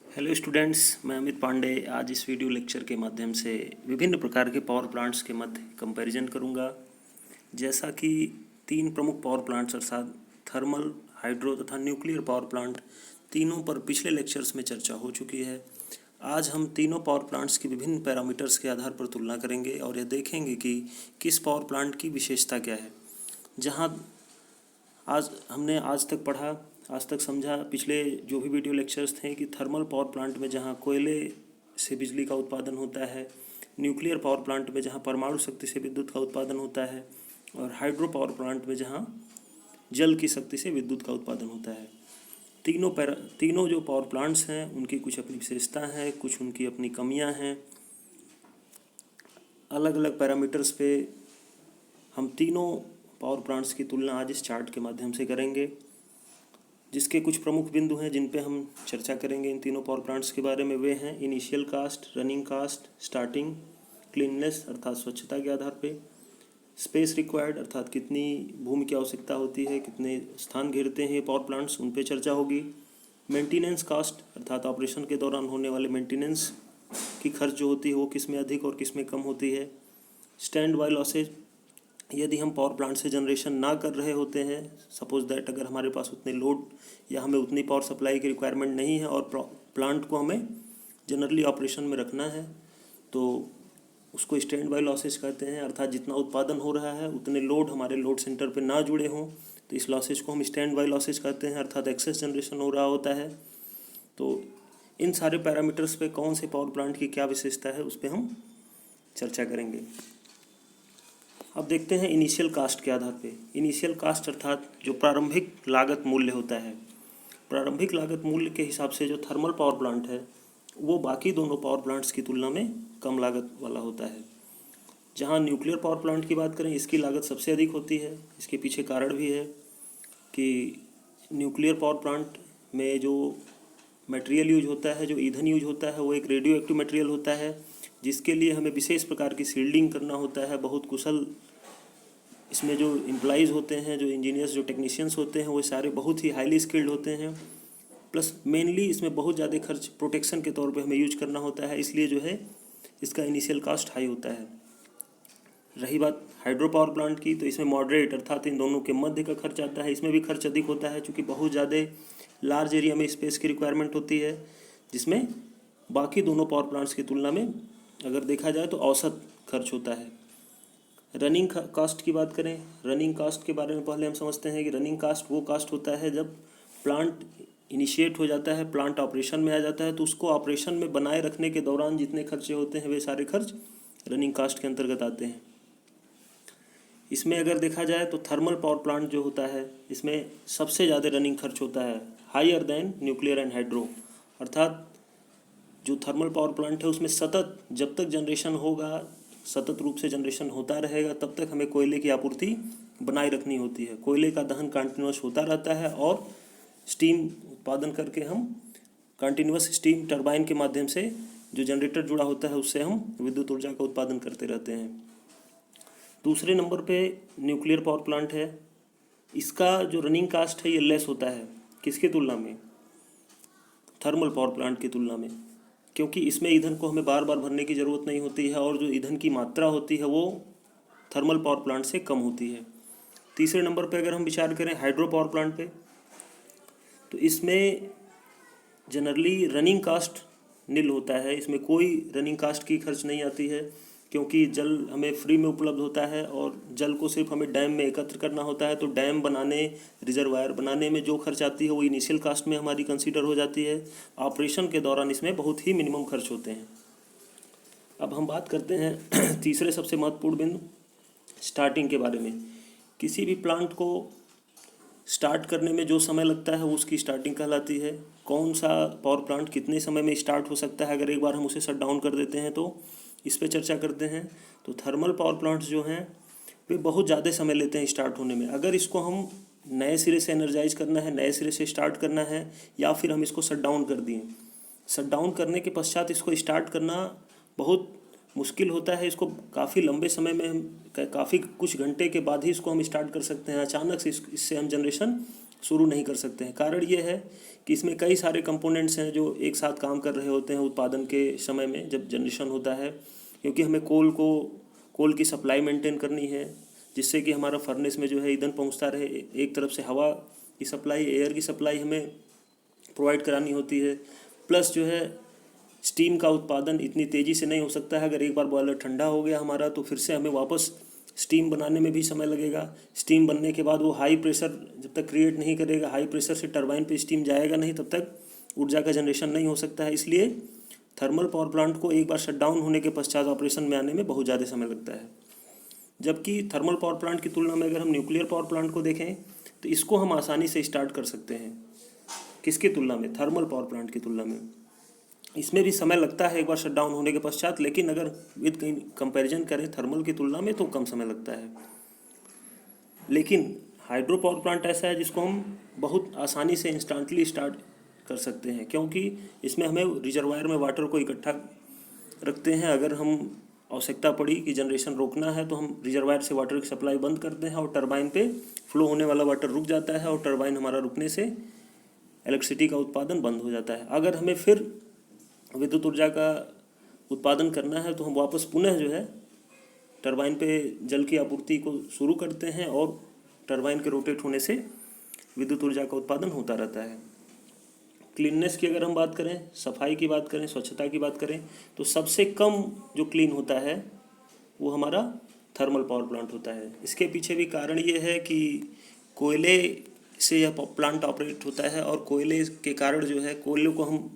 Hello students, मैं अमित पांडे आज इस वीडियो लेक्चर के माध्यम से विभिन्न प्रकार के पावर प्लांट्स के मध्य कंपैरिजन करूंगा। जैसा कि तीन प्रमुख पावर प्लांट्स अर्थात थर्मल, हाइड्रो तथा न्यूक्लियर पावर प्लांट तीनों पर पिछले लेक्चर्स में चर्चा हो चुकी है। आज हम तीनों पावर प्लांट्स की विभिन्न पैरामीटर्स के आधार पर तुलना करेंगे और यह देखेंगे कि किस पावर प्लांट की विशेषता क्या है। जहाँ आज तक पढ़ा, आज तक समझा, पिछले जो भी वीडियो लेक्चर्स थे कि थर्मल पावर प्लांट में जहाँ कोयले से बिजली का उत्पादन होता है, न्यूक्लियर पावर प्लांट में जहाँ परमाणु शक्ति से विद्युत का उत्पादन होता है और हाइड्रो पावर प्लांट में जहाँ जल की शक्ति से विद्युत का उत्पादन होता है। तीनों जो पावर प्लांट्स हैं उनकी कुछ अपनी विशेषता हैं, कुछ उनकी अपनी कमियां हैं। अलग अलग पैरामीटर्स पे हम तीनों पावर प्लांट्स की तुलना आज इस चार्ट के माध्यम से करेंगे, जिसके कुछ प्रमुख बिंदु हैं जिन पे हम चर्चा करेंगे इन तीनों पावर प्लांट्स के बारे में। वे हैं initial cost, running cost, starting, cleanness अर्थात स्वच्छता के आधार पे, स्पेस रिक्वायर्ड अर्थात कितनी भूमि की आवश्यकता होती है, कितने स्थान घेरते हैं पावर प्लांट्स, उन पे चर्चा होगी। मेंटेनेंस कास्ट अर्थात ऑपरेशन के दौरान होने वाले मेंटेनेंस की खर्च जो होती है वो किस में अधिक और किस में कम होती है। स्टैंड बाय लॉसेज, यदि हम पावर प्लांट से जनरेशन ना कर रहे होते हैं, सपोज दैट अगर हमारे पास उतने लोड या हमें उतनी पावर सप्लाई की रिक्वायरमेंट नहीं है और प्लांट को हमें जनरली ऑपरेशन में रखना है, तो उसको स्टैंड बाय लॉसेज कहते हैं। अर्थात जितना उत्पादन हो रहा है उतने लोड हमारे लोड सेंटर पे ना जुड़े हों तो इस लॉसेज को हम स्टैंड बाय लॉसेज कहते हैं, अर्थात एक्सेस जनरेशन हो रहा होता है। तो इन सारे पैरामीटर्स पे कौन से पावर प्लांट की क्या विशेषता है उस पर हम चर्चा करेंगे। अब देखते हैं इनिशियल कास्ट के आधार पे। इनिशियल कास्ट अर्थात जो प्रारंभिक लागत मूल्य होता है, प्रारंभिक लागत मूल्य के हिसाब से जो थर्मल पावर प्लांट है वो बाकी दोनों पावर प्लांट्स की तुलना में कम लागत वाला होता है। जहां न्यूक्लियर पावर प्लांट की बात करें, इसकी लागत सबसे अधिक होती है। इसके पीछे कारण भी है कि न्यूक्लियर पावर प्लांट में जो मटेरियल यूज होता है, जो ईंधन यूज होता है, वो एक रेडियो एक्टिव मटेरियल होता है जिसके लिए हमें विशेष प्रकार की शील्डिंग करना होता है। बहुत कुशल इसमें जो एम्प्लॉइज़ होते हैं, जो इंजीनियर्स, जो टेक्नीशियंस होते हैं, वो सारे बहुत ही हाईली स्किल्ड होते हैं। प्लस मेनली इसमें बहुत ज़्यादा खर्च प्रोटेक्शन के तौर पे हमें यूज करना होता है, इसलिए जो है इसका इनिशियल कास्ट हाई होता है। रही बात हाइड्रो पावर प्लांट की, तो इसमें मॉडरेट अर्थात इन दोनों के मध्य का खर्च आता है। इसमें भी खर्च अधिक होता है क्योंकि बहुत ज़्यादा लार्ज एरिया में स्पेस की रिक्वायरमेंट होती है, जिसमें बाकी दोनों पावर प्लांट्स की तुलना में अगर देखा जाए तो औसत खर्च होता है। रनिंग कास्ट की बात करें, रनिंग कास्ट के बारे में पहले हम समझते हैं कि रनिंग कास्ट वो कास्ट होता है जब प्लांट इनिशिएट हो जाता है, प्लांट ऑपरेशन में आ जाता है, तो उसको ऑपरेशन में बनाए रखने के दौरान जितने खर्चे होते हैं वे सारे खर्च रनिंग कास्ट के अंतर्गत आते हैं। इसमें अगर देखा जाए तो थर्मल पावर प्लांट जो होता है इसमें सबसे ज़्यादा रनिंग खर्च होता है, higher than nuclear and hydro. अर्थात जो थर्मल पावर प्लांट है उसमें सतत जब तक जनरेशन होगा, सतत रूप से जनरेशन होता रहेगा, तब तक हमें कोयले की आपूर्ति बनाए रखनी होती है। कोयले का दहन कंटिन्यूस होता रहता है और स्टीम उत्पादन करके हम कंटिन्यूस स्टीम टरबाइन के माध्यम से जो जनरेटर जुड़ा होता है उससे हम विद्युत ऊर्जा का उत्पादन करते रहते हैं। दूसरे नंबर पे न्यूक्लियर पावर प्लांट है। इसका जो रनिंग कास्ट है ये लेस होता है, किसकी तुलना में? थर्मल पावर प्लांट की तुलना में, क्योंकि इसमें ईंधन को हमें बार बार भरने की ज़रूरत नहीं होती है और जो ईंधन की मात्रा होती है वो थर्मल पावर प्लांट से कम होती है। तीसरे नंबर पे अगर हम विचार करें हाइड्रो पावर प्लांट पे, तो इसमें जनरली रनिंग कास्ट नील होता है। इसमें कोई रनिंग कास्ट की खर्च नहीं आती है क्योंकि जल हमें फ्री में उपलब्ध होता है और जल को सिर्फ हमें डैम में एकत्र करना होता है। तो डैम बनाने, रिजर्वायर बनाने में जो खर्च आती है वो इनिशियल कास्ट में हमारी कंसीडर हो जाती है। ऑपरेशन के दौरान इसमें बहुत ही मिनिमम खर्च होते हैं। अब हम बात करते हैं तीसरे सबसे महत्वपूर्ण बिंदु स्टार्टिंग के बारे में। किसी भी प्लांट को स्टार्ट करने में जो समय लगता है वो उसकी स्टार्टिंग कहलाती है। कौन सा पावर प्लांट कितने समय में स्टार्ट हो सकता है अगर एक बार हम उसे शट डाउन कर देते हैं, तो इस पे चर्चा करते हैं। तो थर्मल पावर प्लांट्स जो हैं वे बहुत ज़्यादा समय लेते हैं स्टार्ट होने में। अगर इसको हम नए सिरे से एनर्जाइज करना है, नए सिरे से स्टार्ट करना है, या फिर हम इसको शट डाउन कर दिए, शट डाउन करने के पश्चात इसको स्टार्ट करना बहुत मुश्किल होता है। इसको काफ़ी लंबे समय में, काफ़ी कुछ घंटे के बाद ही इसको हम स्टार्ट कर सकते हैं। अचानक से इससे हम जनरेशन शुरू नहीं कर सकते हैं। कारण ये है कि इसमें कई सारे कंपोनेंट्स हैं जो एक साथ काम कर रहे होते हैं उत्पादन के समय में जब जनरेशन होता है, क्योंकि हमें कोल की सप्लाई मेंटेन करनी है जिससे कि हमारा फर्नेस में जो है ईंधन पहुंचता रहे। एक तरफ से हवा की सप्लाई, एयर की सप्लाई हमें प्रोवाइड करानी होती है, प्लस जो है स्टीम का उत्पादन इतनी तेज़ी से नहीं हो सकता है। अगर एक बार बॉयलर ठंडा हो गया हमारा तो फिर से हमें वापस स्टीम बनाने में भी समय लगेगा। स्टीम बनने के बाद वो हाई प्रेशर जब तक क्रिएट नहीं करेगा, हाई प्रेशर से टरबाइन पे स्टीम जाएगा नहीं, तब तक ऊर्जा का जनरेशन नहीं हो सकता है। इसलिए थर्मल पावर प्लांट को एक बार शटडाउन होने के पश्चात ऑपरेशन में आने में बहुत ज़्यादा समय लगता है। जबकि थर्मल पावर प्लांट की तुलना में अगर हम न्यूक्लियर पावर प्लांट को देखें तो इसको हम आसानी से स्टार्ट कर सकते हैं। किसकी तुलना में? थर्मल पावर प्लांट की तुलना में। इसमें भी समय लगता है एक बार शटडाउन होने के पश्चात, लेकिन अगर विद कंपैरिजन करें थर्मल की तुलना में तो कम समय लगता है। लेकिन हाइड्रो पावर प्लांट ऐसा है जिसको हम बहुत आसानी से इंस्टेंटली स्टार्ट कर सकते हैं, क्योंकि इसमें हमें रिजर्वायर में वाटर को इकट्ठा रखते हैं। अगर हम आवश्यकता पड़ी कि जनरेशन रोकना है तो हम रिजर्वायर से वाटर की सप्लाई बंद करते हैं और टरबाइन पे फ्लो होने वाला वाटर रुक जाता है और टरबाइन हमारा रुकने से इलेक्ट्रिसिटी का उत्पादन बंद हो जाता है। अगर हमें फिर विद्युत ऊर्जा का उत्पादन करना है तो हम वापस पुनः जो है टरबाइन पे जल की आपूर्ति को शुरू करते हैं और टरबाइन के रोटेट होने से विद्युत ऊर्जा का उत्पादन होता रहता है। क्लीननेस की अगर हम बात करें, सफाई की बात करें, स्वच्छता की बात करें, तो सबसे कम जो क्लीन होता है वो हमारा थर्मल पावर प्लांट होता है। इसके पीछे भी कारण ये है कि कोयले से यह प्लांट ऑपरेट होता है और कोयले के कारण जो है कोयले को हम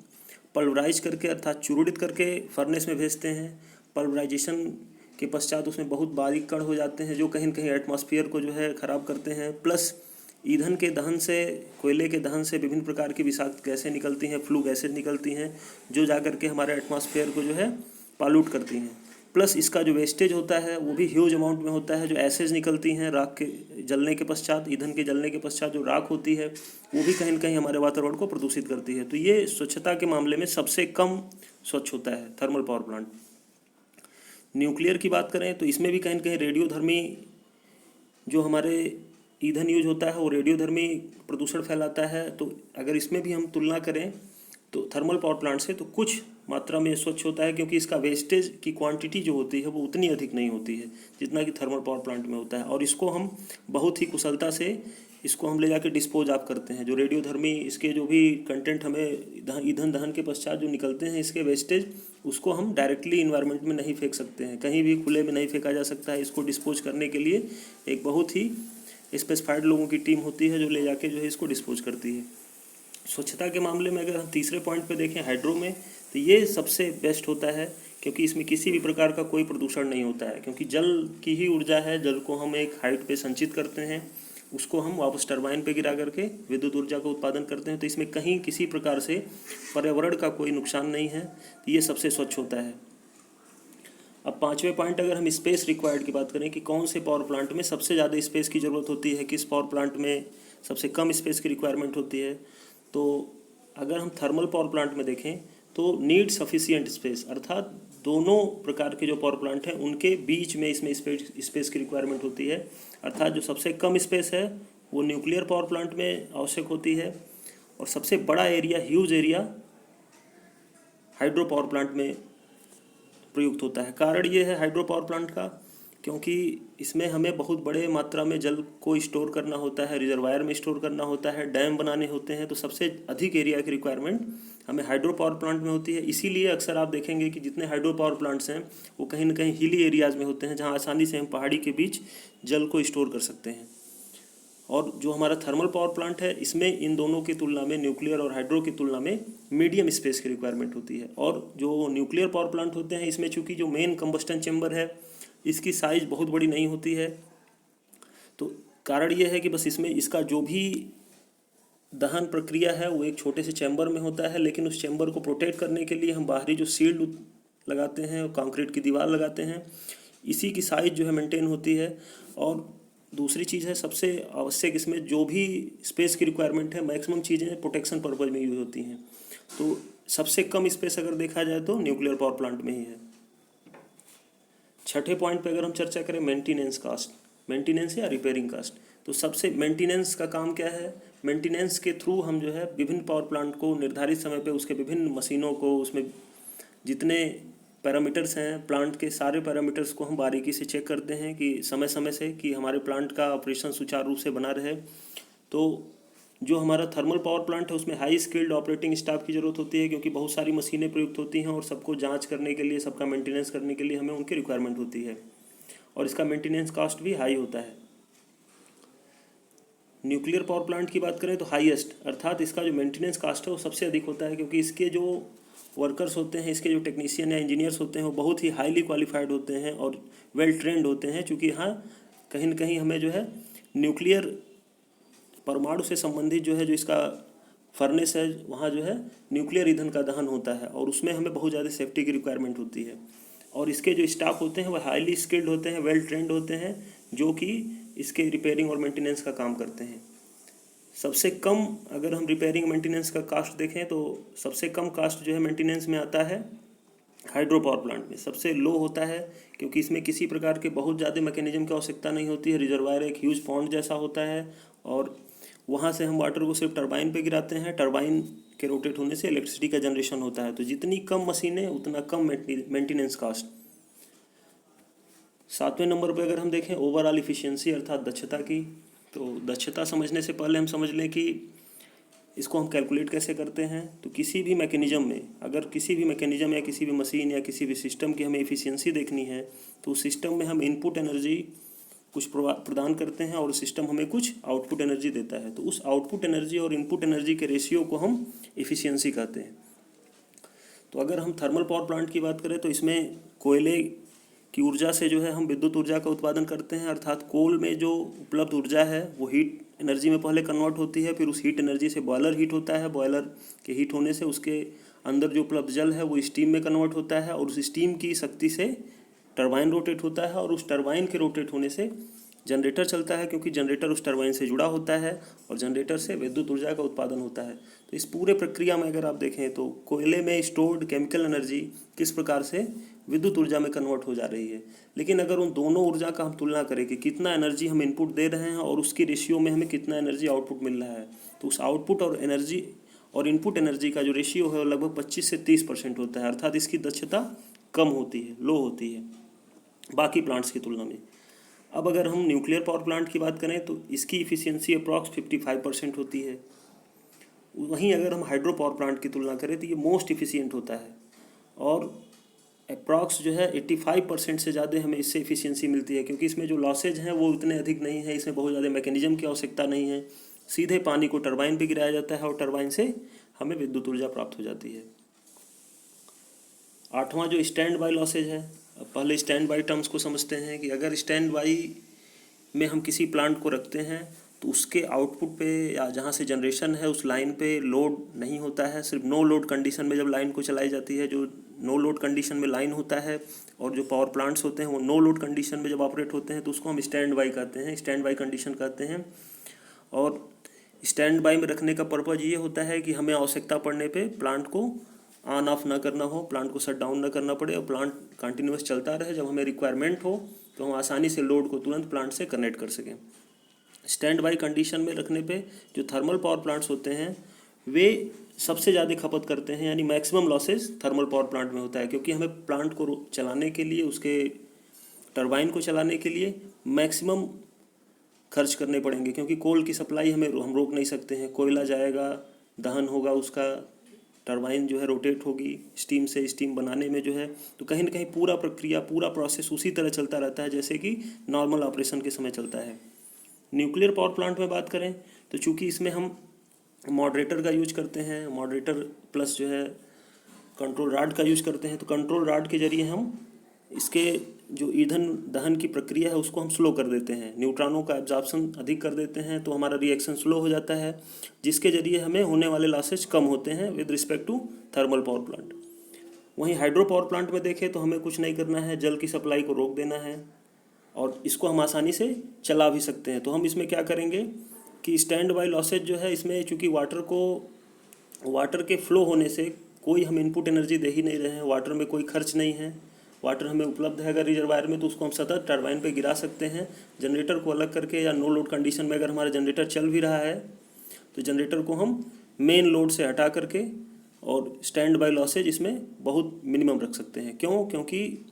पल्वराइज करके अर्थात चूर्णित करके फर्नेस में भेजते हैं। पल्वराइजेशन के पश्चात उसमें बहुत बारीक कण हो जाते हैं जो कहीं न कहीं एटमॉस्फेयर को जो है ख़राब करते हैं। प्लस ईंधन के दहन से, कोयले के दहन से विभिन्न प्रकार की विषाक्त गैसें निकलती हैं, फ्लू गैसें निकलती हैं जो जा कर के हमारे एटमॉस्फेयर को जो है पॉल्यूट करती हैं। प्लस इसका जो वेस्टेज होता है वो भी ह्यूज अमाउंट में होता है। जो एसेज निकलती हैं राख के जलने के पश्चात, ईंधन के जलने के पश्चात जो राख होती है वो भी कहीं न कहीं हमारे वातावरण को प्रदूषित करती है। तो ये स्वच्छता के मामले में सबसे कम स्वच्छ होता है थर्मल पावर प्लांट। न्यूक्लियर की बात करें तो इसमें भी कहीं न कहीं रेडियोधर्मी जो हमारे ईंधन यूज होता है वो रेडियोधर्मी प्रदूषण फैलाता है। तो अगर इसमें भी हम तुलना करें तो थर्मल पावर प्लांट से तो कुछ मात्रा में स्वच्छ होता है, क्योंकि इसका वेस्टेज की क्वांटिटी जो होती है वो उतनी अधिक नहीं होती है जितना कि थर्मल पावर प्लांट में होता है। और इसको हम बहुत ही कुशलता से इसको हम ले जाके डिस्पोज ऑफ करते हैं। जो रेडियोधर्मी इसके जो भी कंटेंट हमें ईंधन दहन के पश्चात जो निकलते हैं इसके वेस्टेज, उसको हम डायरेक्टली इन्वायरमेंट में नहीं फेंक सकते हैं, कहीं भी खुले में नहीं फेंका जा सकता है। इसको डिस्पोज करने के लिए एक बहुत ही स्पेसिफाइड लोगों की टीम होती है जो ले जाके जो है इसको डिस्पोज करती है। स्वच्छता के मामले में अगर हम तीसरे पॉइंट पे देखें हाइड्रो में, तो ये सबसे बेस्ट होता है क्योंकि इसमें किसी भी प्रकार का कोई प्रदूषण नहीं होता है, क्योंकि जल की ही ऊर्जा है। जल को हम एक हाइट पे संचित करते हैं, उसको हम वापस टरबाइन पे गिरा करके विद्युत ऊर्जा का उत्पादन करते हैं। तो इसमें कहीं किसी प्रकार से पर्यावरण का कोई नुकसान नहीं है, तो ये सबसे स्वच्छ होता है। अब पाँचवें पॉइंट अगर हम स्पेस रिक्वायर्ड की बात करें कि कौन से पावर प्लांट में सबसे ज़्यादा स्पेस की ज़रूरत होती है, किस पावर प्लांट में सबसे कम स्पेस की रिक्वायरमेंट होती है, तो अगर हम थर्मल पावर प्लांट में देखें तो नीड सफिशिएंट स्पेस, अर्थात दोनों प्रकार के जो पावर प्लांट हैं उनके बीच में इसमें स्पेस की रिक्वायरमेंट होती है। अर्थात जो सबसे कम स्पेस है वो न्यूक्लियर पावर प्लांट में आवश्यक होती है और सबसे बड़ा area, huge area hydro power plant में प्रयुक्त होता है। कारण ये है हाइड्रो पावर प्लांट का, क्योंकि इसमें हमें बहुत बड़े मात्रा में जल को स्टोर करना होता है, रिजर्वायर में स्टोर करना होता है, डैम बनाने होते हैं। तो सबसे अधिक एरिया की रिक्वायरमेंट हमें हाइड्रो पावर प्लांट में होती है। इसीलिए अक्सर आप देखेंगे कि जितने हाइड्रो पावर प्लांट्स हैं वो कहीं ना कहीं हिली एरियाज़ में होते हैं, जहाँ आसानी से हम पहाड़ी के बीच जल को स्टोर कर सकते हैं। और जो हमारा थर्मल पावर प्लांट है इसमें इन दोनों की तुलना में, न्यूक्लियर और हाइड्रो की तुलना में, मीडियम स्पेस की रिक्वायरमेंट होती है। और जो न्यूक्लियर पावर प्लांट होते हैं इसमें चूँकि जो मेन कंबस्टन चेम्बर है इसकी साइज़ बहुत बड़ी नहीं होती है, तो कारण ये है कि बस इसमें इसका जो भी दहन प्रक्रिया है वो एक छोटे से चैम्बर में होता है, लेकिन उस चैम्बर को प्रोटेक्ट करने के लिए हम बाहरी जो शील्ड लगाते हैं, कंक्रीट की दीवार लगाते हैं, इसी की साइज़ जो है मेंटेन होती है। और दूसरी चीज़ है सबसे आवश्यक, इसमें जो भी स्पेस की रिक्वायरमेंट है मैक्सिमम चीज़ें प्रोटेक्शन पर्पज़ में यूज होती हैं। तो सबसे कम स्पेस अगर देखा जाए तो न्यूक्लियर पावर प्लांट में ही है। छठे पॉइंट पे अगर हम चर्चा करें मेंटेनेंस कास्ट, मेंटेनेंस या रिपेयरिंग कास्ट, तो सबसे मेंटेनेंस का काम क्या है, मेंटेनेंस के थ्रू हम जो है विभिन्न पावर प्लांट को निर्धारित समय पे उसके विभिन्न मशीनों को, उसमें जितने पैरामीटर्स हैं प्लांट के, सारे पैरामीटर्स को हम बारीकी से चेक करते हैं कि समय समय से कि हमारे प्लांट का ऑपरेशन सुचारू रूप से बना रहे। तो जो हमारा थर्मल पावर प्लांट है उसमें हाई स्किल्ड ऑपरेटिंग स्टाफ की ज़रूरत होती है, क्योंकि बहुत सारी मशीनें प्रयुक्त होती हैं और सबको जांच करने के लिए, सबका मेंटेनेंस करने के लिए हमें उनकी रिक्वायरमेंट होती है, और इसका मेंटेनेंस कॉस्ट भी हाई होता है। न्यूक्लियर पावर प्लांट की बात करें तो हाईएस्ट, अर्थात इसका जो मेंटेनेंस कॉस्ट है वो सबसे अधिक होता है, क्योंकि इसके जो वर्कर्स होते हैं, इसके जो टेक्नीशियन या इंजीनियर्स होते हैं वो बहुत ही हाईली क्वालिफाइड होते हैं और वेल ट्रेंड होते हैं, चूँकि यहाँ कहीं न कहीं हमें जो है न्यूक्लियर परमाणु से संबंधित जो है, जो इसका फर्नेस है वहाँ जो है न्यूक्लियर ईंधन का दहन होता है, और उसमें हमें बहुत ज़्यादा सेफ्टी की रिक्वायरमेंट होती है। और इसके जो स्टाफ होते हैं वह हाईली स्किल्ड होते हैं, वेल ट्रेंड होते हैं, जो कि इसके रिपेयरिंग और मेंटेनेंस का काम करते हैं। सबसे कम अगर हम रिपेयरिंग मेंटेनेंस का कास्ट देखें तो सबसे कम कास्ट जो है मेंटेनेंस में आता है हाइड्रो पावर प्लांट में, सबसे लो होता है, क्योंकि इसमें किसी प्रकार के बहुत ज़्यादा मैकेनिज्म की आवश्यकता नहीं होती है। रिजर्वायर एक ह्यूज पॉन्ड जैसा होता है और वहाँ से हम वाटर को सिर्फ टरबाइन पे गिराते हैं, टरबाइन के रोटेट होने से इलेक्ट्रिसिटी का जनरेशन होता है। तो जितनी कम मशीनें उतना कम मेंटेनेंस कास्ट। 7वें नंबर पर अगर हम देखें ओवरऑल इफिशियंसी अर्थात दक्षता की, तो दक्षता समझने से पहले हम समझ लें कि इसको हम कैलकुलेट कैसे करते हैं। तो किसी भी मैकेनिज्म में, अगर किसी भी मैकेनिज्म या किसी भी मशीन या किसी भी सिस्टम की हमें इफिशियंसी देखनी है तो उस सिस्टम में हम इनपुट एनर्जी कुछ प्रदान करते हैं और सिस्टम हमें कुछ आउटपुट एनर्जी देता है। तो उस आउटपुट एनर्जी और इनपुट एनर्जी के रेशियो को हम इफिशियंसी कहते हैं। तो अगर हम थर्मल पावर प्लांट की बात करें तो इसमें कोयले की ऊर्जा से जो है हम विद्युत ऊर्जा का उत्पादन करते हैं, अर्थात कोल में जो उपलब्ध ऊर्जा है वो हीट एनर्जी में पहले कन्वर्ट होती है, फिर उस हीट एनर्जी से बॉयलर हीट होता है, बॉयलर के हीट होने से उसके अंदर जो उपलब्ध जल है वो स्टीम में कन्वर्ट होता है, और उस स्टीम की शक्ति से टरबाइन रोटेट होता है, और उस टरबाइन के रोटेट होने से जनरेटर चलता है, क्योंकि जनरेटर उस टरबाइन से जुड़ा होता है और जनरेटर से विद्युत ऊर्जा का उत्पादन होता है। तो इस पूरे प्रक्रिया में अगर आप देखें तो कोयले में स्टोर्ड केमिकल एनर्जी किस प्रकार से विद्युत ऊर्जा में कन्वर्ट हो जा रही है। लेकिन अगर उन दोनों ऊर्जा का हम तुलना करें कि कितना एनर्जी हम इनपुट दे रहे हैं और उसकी रेशियो में हमें कितना एनर्जी आउटपुट मिल रहा है, तो उस आउटपुट और एनर्जी और इनपुट एनर्जी का जो रेशियो है वो लगभग 25 से 30% होता है, अर्थात इसकी दक्षता कम होती है, लो होती है बाकी प्लांट्स की तुलना में। अब अगर हम न्यूक्लियर पावर प्लांट की बात करें तो इसकी इफ़िशियंसी अप्रॉक्स 55% होती है। वहीं अगर हम हाइड्रो पावर प्लांट की तुलना करें तो ये मोस्ट इफ़िशियंट होता है और अप्रॉक्स जो है 85% से ज़्यादा हमें इससे इफ़िशियंसी मिलती है, क्योंकि इसमें जो लॉसेज हैं वो उतने अधिक नहीं है, इसमें बहुत ज़्यादा मैकेनिज्म की आवश्यकता नहीं है, सीधे पानी को टरबाइन पे गिराया जाता है और टरबाइन से हमें विद्युत ऊर्जा प्राप्त हो जाती है। 8वां जो स्टैंड बाई लॉसेज है, अब पहले स्टैंड बाई टर्म्स को समझते हैं कि अगर स्टैंड बाई में हम किसी प्लांट को रखते हैं तो उसके आउटपुट पे या जहाँ से जनरेशन है उस लाइन पे लोड नहीं होता है, सिर्फ नो लोड कंडीशन में जब लाइन को चलाई जाती है, जो नो लोड कंडीशन में लाइन होता है, और जो पावर प्लांट्स होते हैं वो नो लोड कंडीशन में जब ऑपरेट होते हैं तो उसको हम स्टैंड बाई कहते हैं, स्टैंड बाई कंडीशन कहते हैं। और स्टैंड बाई में रखने का पर्पज़ ये होता है कि हमें आवश्यकता पड़ने पे प्लांट को ऑन ऑफ ना करना हो, प्लांट को शट डाउन ना करना पड़े और प्लांट कंटिन्यूस चलता रहे। जब हमें रिक्वायरमेंट हो तो हम आसानी से लोड को तुरंत प्लांट से कनेक्ट कर सकें। स्टैंड बाई कंडीशन में रखने पे जो थर्मल पावर प्लांट्स होते हैं वे सबसे ज़्यादा खपत करते हैं, यानी maximum losses thermal power plant में होता है, क्योंकि हमें प्लांट को चलाने के लिए, उसके टरबाइन को चलाने के लिए मैक्सिमम खर्च करने पड़ेंगे, क्योंकि कोल की सप्लाई हम रोक नहीं सकते हैं। कोयला जाएगा, दहन होगा, उसका टरबाइन जो है रोटेट होगी स्टीम से, स्टीम बनाने में जो है, तो कहीं ना कहीं पूरा प्रक्रिया, पूरा प्रोसेस उसी तरह चलता रहता है जैसे कि नॉर्मल ऑपरेशन के समय चलता है। न्यूक्लियर पावर प्लांट में बात करें तो चूँकि इसमें हम मॉडरेटर का यूज करते हैं, मॉडरेटर प्लस जो है कंट्रोल रॉड का यूज करते हैं, तो कंट्रोल रॉड के जरिए हम इसके जो ईंधन दहन की प्रक्रिया है उसको हम स्लो कर देते हैं, न्यूट्रॉनों का एब्जॉर्प्शन अधिक कर देते हैं, तो हमारा रिएक्शन स्लो हो जाता है, जिसके जरिए हमें होने वाले लॉसेज कम होते हैं with respect to thermal power plant. वहीं हाइड्रो पावर प्लांट में देखें तो हमें कुछ नहीं करना है, जल की सप्लाई को रोक देना है और इसको हम आसानी से चला भी सकते हैं। तो हम इसमें क्या करेंगे कि स्टैंड बाई लॉसेज जो है, इसमें चूँकि वाटर के फ्लो होने से कोई हम इनपुट एनर्जी दे ही नहीं रहे हैं, वाटर में कोई खर्च नहीं है, वाटर हमें उपलब्ध है अगर रिजर्वायर में, तो उसको हम सतत टरबाइन पे गिरा सकते हैं। जनरेटर को अलग करके, या नो लोड कंडीशन में अगर हमारा जनरेटर चल भी रहा है तो जनरेटर को हम मेन लोड से हटा करके और स्टैंड बाय लॉसेज इसमें बहुत मिनिमम रख सकते हैं। क्यों? क्योंकि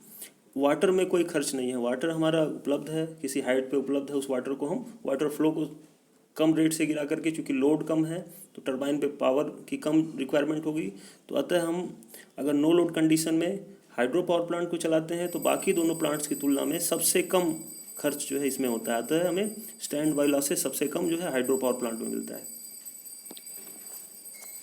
वाटर में कोई खर्च नहीं है, वाटर हमारा उपलब्ध है, किसी हाइट पे उपलब्ध है। उस वाटर को हम वाटर फ्लो को कम रेट से गिरा करके, चूँकि लोड कम है तो टरबाइन पे पावर की कम रिक्वायरमेंट होगी, तो अतः हम अगर नो लोड कंडीशन में हाइड्रो पावर प्लांट को चलाते हैं तो बाकी दोनों प्लांट्स की तुलना में सबसे कम खर्च जो है इसमें होता है। अतः हमें स्टैंड बाय लॉसेज सबसे कम जो है हाइड्रो पावर प्लांट में मिलता है।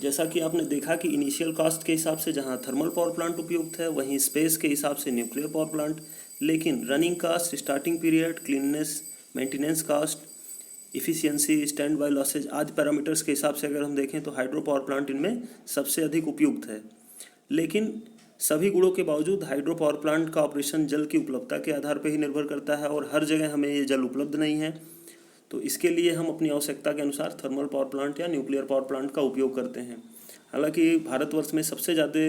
जैसा कि आपने देखा कि इनिशियल कॉस्ट के हिसाब से जहां थर्मल पावर प्लांट उपयुक्त है, वहीं स्पेस के हिसाब से न्यूक्लियर पावर प्लांट, लेकिन running cost, starting period, cleanness, maintenance cost, efficiency, standby losses आदि पैरामीटर्स के हिसाब से अगर हम देखें तो हाइड्रो पावर प्लांट इनमें सबसे अधिक उपयुक्त है। लेकिन सभी गुणों के बावजूद हाइड्रो पावर प्लांट का ऑपरेशन जल की उपलब्धता के आधार पर ही निर्भर करता है, और हर जगह हमें ये जल उपलब्ध नहीं है। तो इसके लिए हम अपनी आवश्यकता के अनुसार थर्मल पावर प्लांट या न्यूक्लियर पावर प्लांट का उपयोग करते हैं। हालांकि भारतवर्ष में सबसे ज़्यादा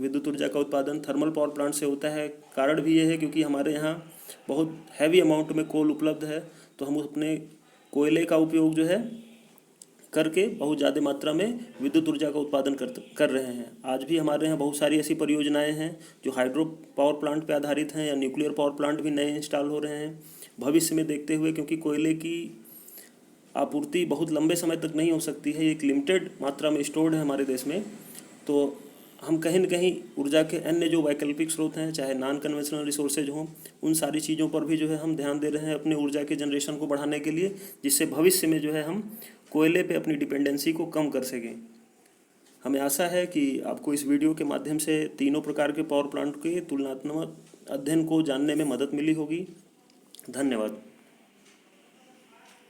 विद्युत ऊर्जा का उत्पादन थर्मल पावर प्लांट से होता है। कारण भी ये है क्योंकि हमारे यहाँ बहुत हैवी अमाउंट में कोल उपलब्ध है, तो हम अपने कोयले का उपयोग जो है करके बहुत ज़्यादा मात्रा में विद्युत ऊर्जा का उत्पादन कर रहे हैं। आज भी हमारे यहाँ बहुत सारी ऐसी परियोजनाएं हैं जो हाइड्रो पावर प्लांट पर आधारित हैं, या न्यूक्लियर पावर प्लांट भी नए इंस्टॉल हो रहे हैं। भविष्य में देखते हुए, क्योंकि कोयले की आपूर्ति बहुत लंबे समय तक नहीं हो सकती है, एक लिमिटेड मात्रा में स्टोर्ड है हमारे देश में, तो हम कहीं न कहीं ऊर्जा के अन्य जो वैकल्पिक स्रोत हैं, चाहे नॉन कन्वेंशनल रिसोर्सेज हों, उन सारी चीज़ों पर भी जो है हम ध्यान दे रहे हैं अपने ऊर्जा के जनरेशन को बढ़ाने के लिए, जिससे भविष्य में जो है हम कोयले पे अपनी डिपेंडेंसी को कम कर सकें। हमें आशा है कि आपको इस वीडियो के माध्यम से तीनों प्रकार के पावर प्लांट के तुलनात्मक अध्ययन को जानने में मदद मिली होगी। धन्यवाद।